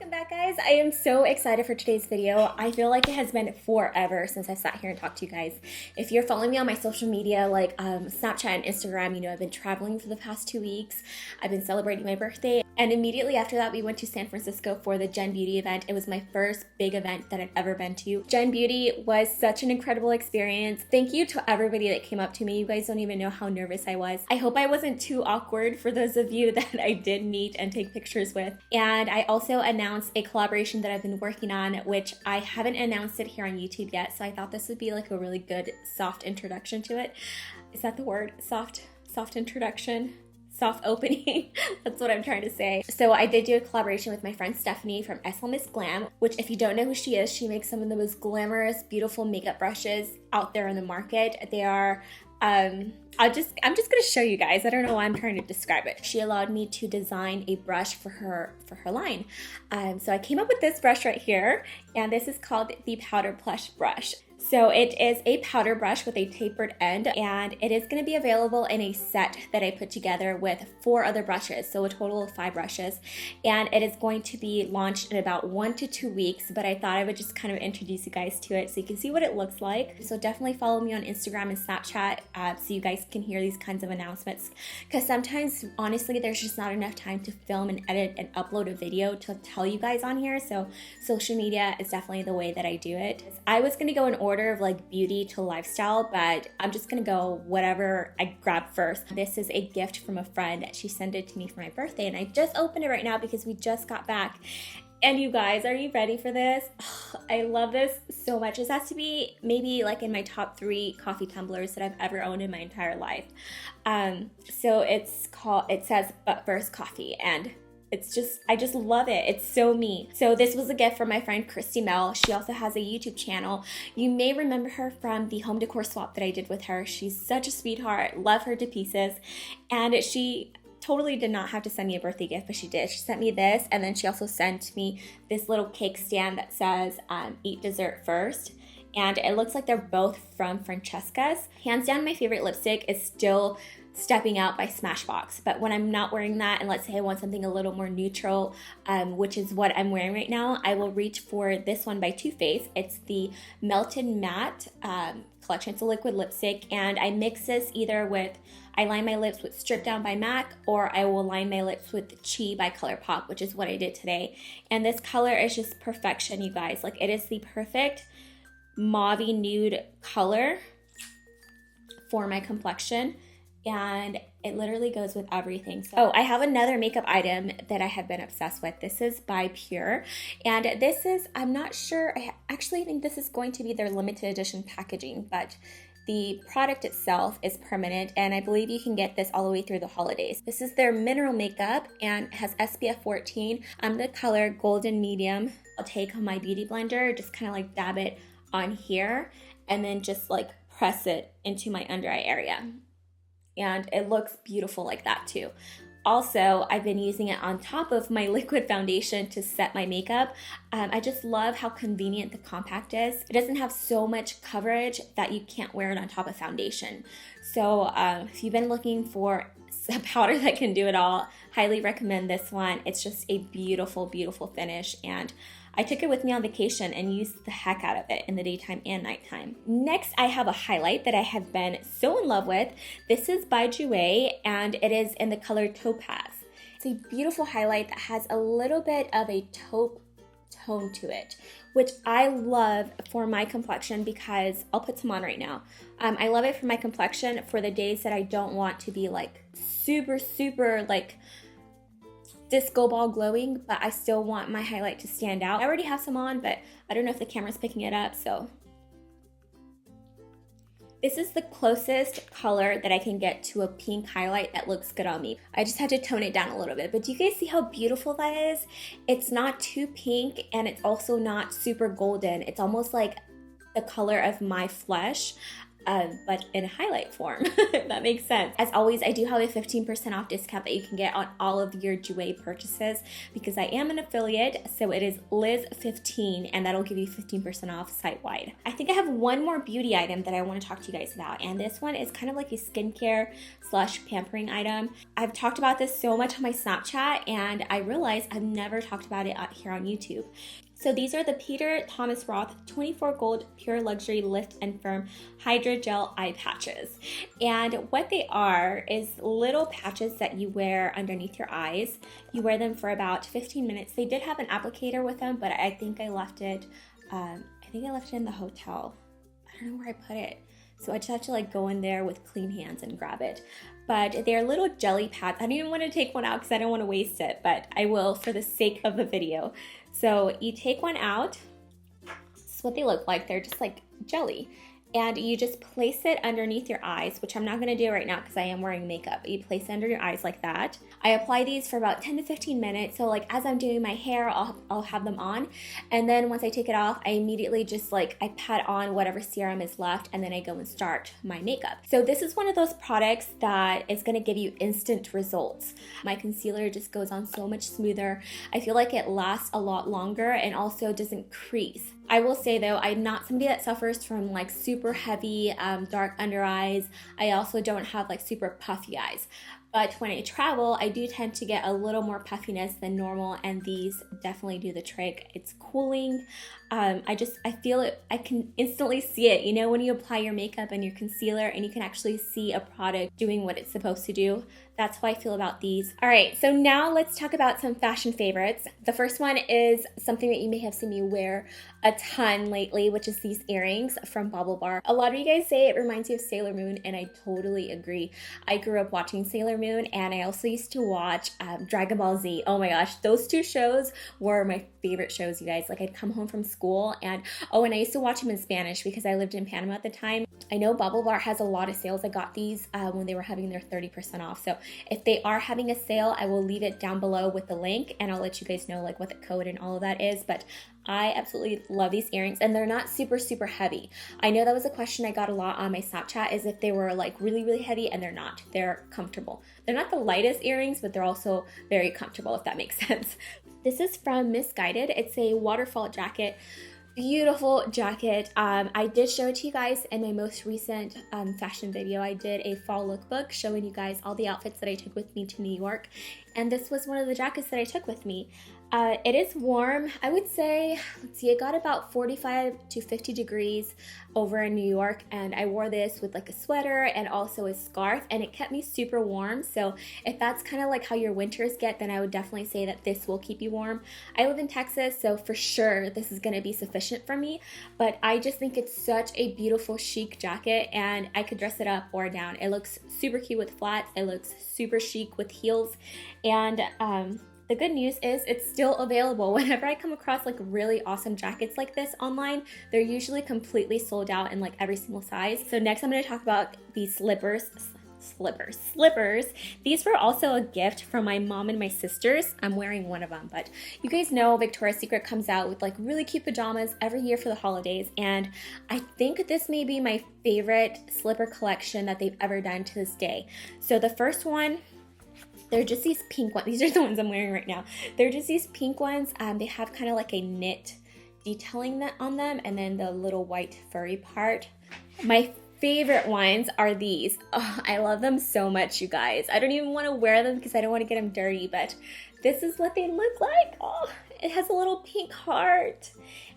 Welcome back, guys. I am so excited for today's video. I feel like it has been forever since I sat here and talked to you guys. If you're following me on my social media like Snapchat and Instagram, you know I've been traveling for the past 2 weeks. I've been celebrating my birthday, and immediately after that we went to San Francisco for the Gen Beauty event. It was my first big event that I've ever been to. Gen Beauty was such an incredible experience. Thank you to everybody that came up to me. You guys don't even know how nervous I was. I hope I wasn't too awkward for those of you that I did meet and take pictures with. And I also announced a collaboration that I've been working on, which I haven't announced it here on YouTube yet, so I thought this would be like a really good soft introduction to it. Is that the word? Soft introduction? Soft opening. That's what I'm trying to say. So I did do a collaboration with my friend Stephanie from Miss Glam, which if you don't know who she is, she makes some of the most glamorous, beautiful makeup brushes out there in the market. They are I'm just gonna show you guys. I don't know why I'm trying to describe it. She allowed me to design a brush for her line. So I came up with this brush right here, and this is called the Powder Plush brush. So it is a powder brush with a tapered end, and it is going to be available in a set that I put together with 4 other brushes, so a total of 5 brushes. And it is going to be launched in about 1 to 2 weeks, but I thought I would just kind of introduce you guys to it so you can see what it looks like. So definitely follow me on Instagram and Snapchat so you guys can hear these kinds of announcements, because sometimes, honestly, there's just not enough time to film and edit and upload a video to tell you guys on here. So social media is definitely the way that I do it. I was going to go in order of like beauty to lifestyle, but I'm just gonna go whatever I grab first. This is a gift from a friend. She sent it to me for my birthday, and I just opened it right now because we just got back. And you guys, are you ready for this? Oh, I love this so much. This has to be maybe like in my top 3 coffee tumblers that I've ever owned in my entire life. So it says But First Coffee, and I just love it. It's so me. So this was a gift from my friend Christy Mel. She also has a YouTube channel. You may remember her from the home decor swap that I did with her. She's such a sweetheart. Love her to pieces. And she totally did not have to send me a birthday gift, but she did. She sent me this, and then she also sent me this little cake stand that says eat dessert first. And it looks like they're both from Francesca's. Hands down, my favorite lipstick is still Stepping Out by Smashbox. But when I'm not wearing that, and let's say I want something a little more neutral, which is what I'm wearing right now, I will reach for this one by Too Faced. It's the Melted Matte collection. It's a liquid lipstick, and I mix this either with, I line my lips with Strip Down by MAC, or I will line my lips with Chi by ColourPop, which is what I did today. And this color is just perfection, you guys. Like, it is the perfect mauvey nude color for my complexion, and it literally goes with everything. So, I have another makeup item that I have been obsessed with. This is by Pure, and this is, I'm not sure, I actually think this is going to be their limited edition packaging, but the product itself is permanent, and I believe you can get this all the way through the holidays. This is their mineral makeup and has SPF 14. I'm the color Golden Medium. I'll take my beauty blender, just kind of like dab it on here, and then just like press it into my under eye area. And it looks beautiful like that too. Also, I've been using it on top of my liquid foundation to set my makeup. I just love how convenient the compact is. It doesn't have so much coverage that you can't wear it on top of foundation. So if you've been looking for a powder that can do it all, highly recommend this one. It's just a beautiful, beautiful finish, and I took it with me on vacation and used the heck out of it in the daytime and nighttime. Next, I have a highlight that I have been so in love with. This is by Jouer, and it is in the color Topaz. It's a beautiful highlight that has a little bit of a taupe tone to it, which I love for my complexion, because I'll put some on right now. I love it for my complexion for the days that I don't want to be like super, super like disco ball glowing, but I still want my highlight to stand out. I already have some on, but I don't know if the camera's picking it up, so. This is the closest color that I can get to a pink highlight that looks good on me. I just had to tone it down a little bit, but do you guys see how beautiful that is? It's not too pink, and it's also not super golden. It's almost like the color of my flesh. but in highlight form, if that makes sense. As always, I do have a 15% off discount that you can get on all of your Jouer purchases because I am an affiliate, so it is Liz15, and that'll give you 15% off site-wide. I think I have one more beauty item that I want to talk to you guys about, and this one is kind of like a skincare / pampering item. I've talked about this so much on my Snapchat, and I realized I've never talked about it here on YouTube. So these are the Peter Thomas Roth 24 Gold Pure Luxury Lift and Firm Hydra Gel Eye Patches. And what they are is little patches that you wear underneath your eyes. You wear them for about 15 minutes. They did have an applicator with them, but I think I left it, in the hotel. I don't know where I put it. So I just have to like go in there with clean hands and grab it. But they're little jelly pads. I don't even want to take one out because I don't want to waste it, but I will for the sake of the video. So you take one out. This is what they look like. They're just like jelly. And you just place it underneath your eyes, which I'm not going to do right now because I am wearing makeup. You place it under your eyes like that. I apply these for about 10 to 15 minutes. So like as I'm doing my hair, I'll have them on. And then once I take it off, I immediately just like, I pat on whatever serum is left, and then I go and start my makeup. So this is one of those products that is going to give you instant results. My concealer just goes on so much smoother. I feel like it lasts a lot longer and also doesn't crease. I will say though, I'm not somebody that suffers from like super heavy dark under eyes. I also don't have like super puffy eyes. But when I travel, I do tend to get a little more puffiness than normal, and these definitely do the trick. It's cooling. I feel it, I can instantly see it, you know, when you apply your makeup and your concealer and you can actually see a product doing what it's supposed to do. That's how I feel about these. All right, so now let's talk about some fashion favorites. The first one is something that you may have seen me wear a ton lately, which is these earrings from Bobble Bar. A lot of you guys say it reminds you of Sailor Moon, and I totally agree. I grew up watching Sailor Moon, and I also used to watch Dragon Ball Z. Oh my gosh, those two shows were my favorite shows, you guys. Like I'd come home from school, and I used to watch them in Spanish because I lived in Panama at the time. I know Bobble Bar has a lot of sales. I got these when they were having their 30% off. So if they are having a sale, I will leave it down below with the link, and I'll let you guys know like what the code and all of that is. But I absolutely love these earrings, and they're not super, super heavy. I know that was a question I got a lot on my Snapchat, is if they were like really, really heavy, and they're not. They're comfortable. They're not the lightest earrings, but they're also very comfortable, if that makes sense. This is from Missguided. It's a waterfall jacket. Beautiful jacket. I did show it to you guys in my most recent fashion video. I did a fall lookbook showing you guys all the outfits that I took with me to New York, and this was one of the jackets that I took with me. It is warm. I would say, let's see, it got about 45 to 50 degrees over in New York, and I wore this with like a sweater and also a scarf, and it kept me super warm. So if that's kind of like how your winters get, then I would definitely say that this will keep you warm. I live in Texas, so for sure this is going to be sufficient for me, but I just think it's such a beautiful chic jacket, and I could dress it up or down. It looks super cute with flats. It looks super chic with heels, and the good news is it's still available. Whenever I come across like really awesome jackets like this online, they're usually completely sold out in like every single size. So next I'm going to talk about these slippers. These were also a gift from my mom and my sisters. I'm wearing one of them, but you guys know Victoria's Secret comes out with like really cute pajamas every year for the holidays, and I think this may be my favorite slipper collection that they've ever done to this day. So the first one, they're just these pink ones. These are the ones I'm wearing right now. They're just these pink ones. They have kind of like a knit detailing that on them, and then the little white furry part. My favorite ones are these. Oh, I love them so much, you guys. I don't even want to wear them because I don't want to get them dirty, but this is what they look like. Oh, it has a little pink heart,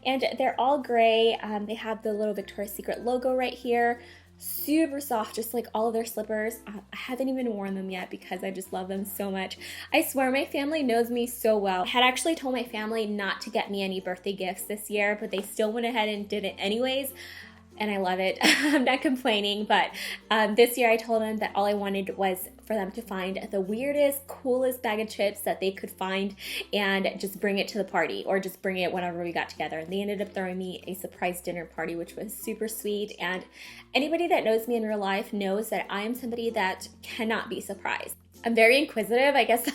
and they're all gray. They have the little Victoria's Secret logo right here. Super soft, just like all of their slippers. I haven't even worn them yet because I just love them so much. I swear my family knows me so well. I had actually told my family not to get me any birthday gifts this year, but they still went ahead and did it anyways. And I love it. I'm not complaining, but this year I told them that all I wanted was for them to find the weirdest, coolest bag of chips that they could find and just bring it to the party, or just bring it whenever we got together. And they ended up throwing me a surprise dinner party, which was super sweet. And anybody that knows me in real life knows that I am somebody that cannot be surprised. I'm very inquisitive, I guess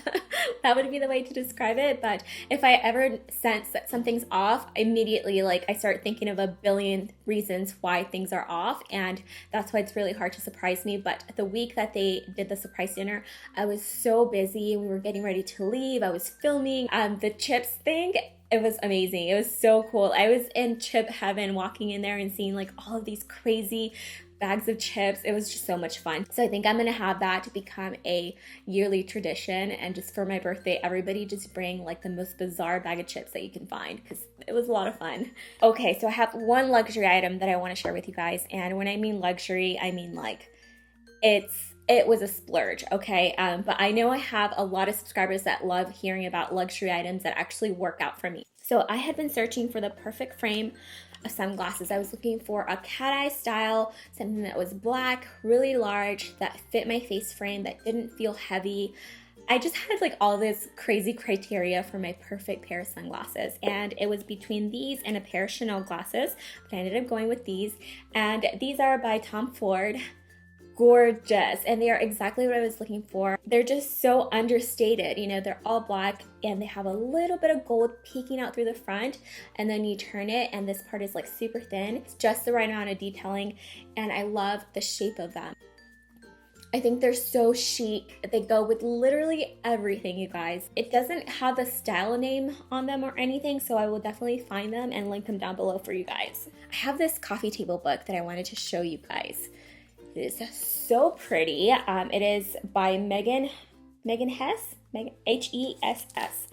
that would be the way to describe it. But if I ever sense that something's off, immediately like I start thinking of a billion reasons why things are off, and that's why it's really hard to surprise me. But the week that they did the surprise dinner, I was so busy. We were getting ready to leave. I was filming the chips thing. It was amazing. It was so cool. I was in chip heaven, walking in there and seeing like all of these crazy bags of chips. It was just so much fun. So I think I'm gonna have that to become a yearly tradition, and just for my birthday, everybody just bring like the most bizarre bag of chips that you can find, because it was a lot of fun. Okay, so I have one luxury item that I want to share with you guys, and when I mean luxury, I mean like it was a splurge, okay? But I know I have a lot of subscribers that love hearing about luxury items that actually work out for me. So I had been searching for the perfect frame of sunglasses. I was looking for a cat eye style, something that was black, really large, that fit my face frame, that didn't feel heavy. I just had like all this crazy criteria for my perfect pair of sunglasses, and it was between these and a pair of Chanel glasses, but I ended up going with these. And these are by Tom Ford. Gorgeous, and they are exactly what I was looking for. They're just so understated, you know, they're all black and they have a little bit of gold peeking out through the front, and then you turn it and this part is like super thin. It's just the right amount of detailing, and I love the shape of them. I think they're so chic. They go with literally everything, you guys. It doesn't have a style name on them or anything, so I will definitely find them and link them down below for you guys. I have this coffee table book that I wanted to show you guys. It is so pretty. It is by Megan Hess, Hess.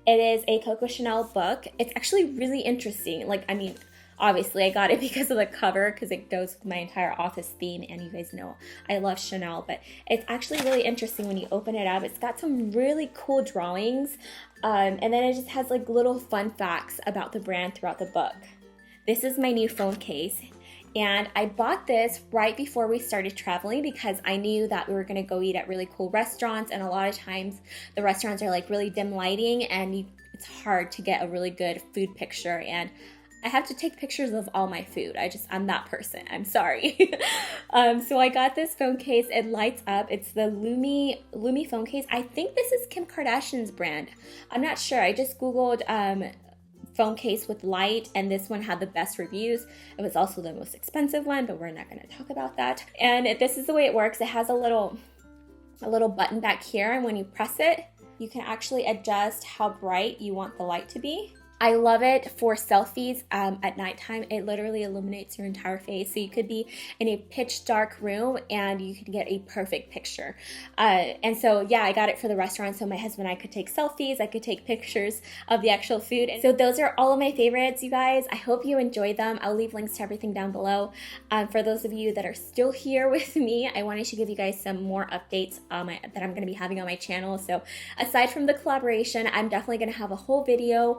It is a Coco Chanel book. It's actually really interesting. Like, I mean, obviously I got it because of the cover, because it goes with my entire office theme, and you guys know I love Chanel, but it's actually really interesting when you open it up. It's got some really cool drawings, and then it just has like little fun facts about the brand throughout the book. This is my new phone case. And I bought this right before we started traveling because I knew that we were gonna go eat at really cool restaurants, and a lot of times the restaurants are like really dim lighting, and it's hard to get a really good food picture, and I have to take pictures of all my food. I'm that person, I'm sorry. So I got this phone case. It lights up. It's the Lumi phone case. I think this is Kim Kardashian's brand. I'm not sure. I just Googled phone case with light, and this one had the best reviews. It was also the most expensive one, but we're not going to talk about that. And this is the way it works. It has a little button back here, and when you press it, you can actually adjust how bright you want the light to be. I love it for selfies at nighttime. It literally illuminates your entire face. So you could be in a pitch dark room and you can get a perfect picture. And so, yeah, I got it for the restaurant so my husband and I could take selfies. I could take pictures of the actual food. And so those are all of my favorites, you guys. I hope you enjoyed them. I'll leave links to everything down below. For those of you that are still here with me, I wanted to give you guys some more updates that I'm going to be having on my channel. So aside from the collaboration, I'm definitely going to have a whole video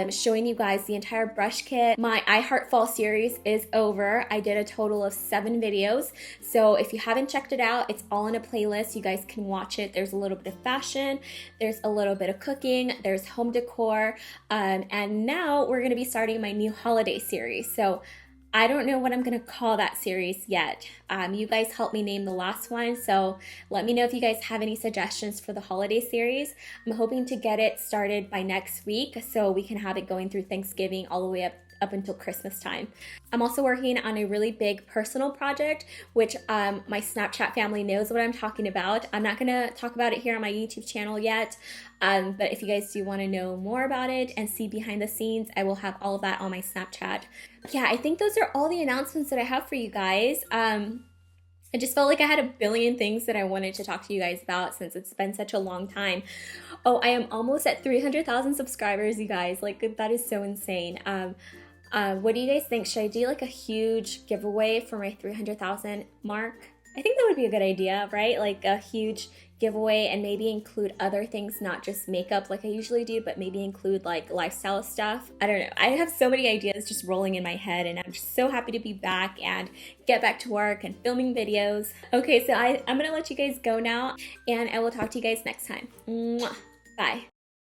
showing you guys the entire brush kit. My I Heart Fall series is over. I did a total of 7 videos. So if you haven't checked it out, it's all in a playlist. You guys can watch it. There's a little bit of fashion, there's a little bit of cooking, there's home decor, and now we're gonna be starting my new holiday series. So I don't know what I'm gonna call that series yet. You guys helped me name the last one, so let me know if you guys have any suggestions for the holiday series. I'm hoping to get it started by next week so we can have it going through Thanksgiving all the way up until Christmas time. I'm also working on a really big personal project, which my Snapchat family knows what I'm talking about. I'm not gonna talk about it here on my YouTube channel yet, but if you guys do wanna know more about it and see behind the scenes, I will have all of that on my Snapchat. Yeah, I think those are all the announcements that I have for you guys. I just felt like I had a billion things that I wanted to talk to you guys about since it's been such a long time. Oh, I am almost at 300,000 subscribers, you guys. Like, that is so insane. What do you guys think? Should I do like a huge giveaway for my 300,000 mark? I think that would be a good idea, right? Like a huge giveaway, and maybe include other things, not just makeup like I usually do, but maybe include like lifestyle stuff. I don't know. I have so many ideas just rolling in my head, and I'm just so happy to be back and get back to work and filming videos. Okay, so I'm gonna let you guys go now, and I will talk to you guys next time. Mwah. Bye.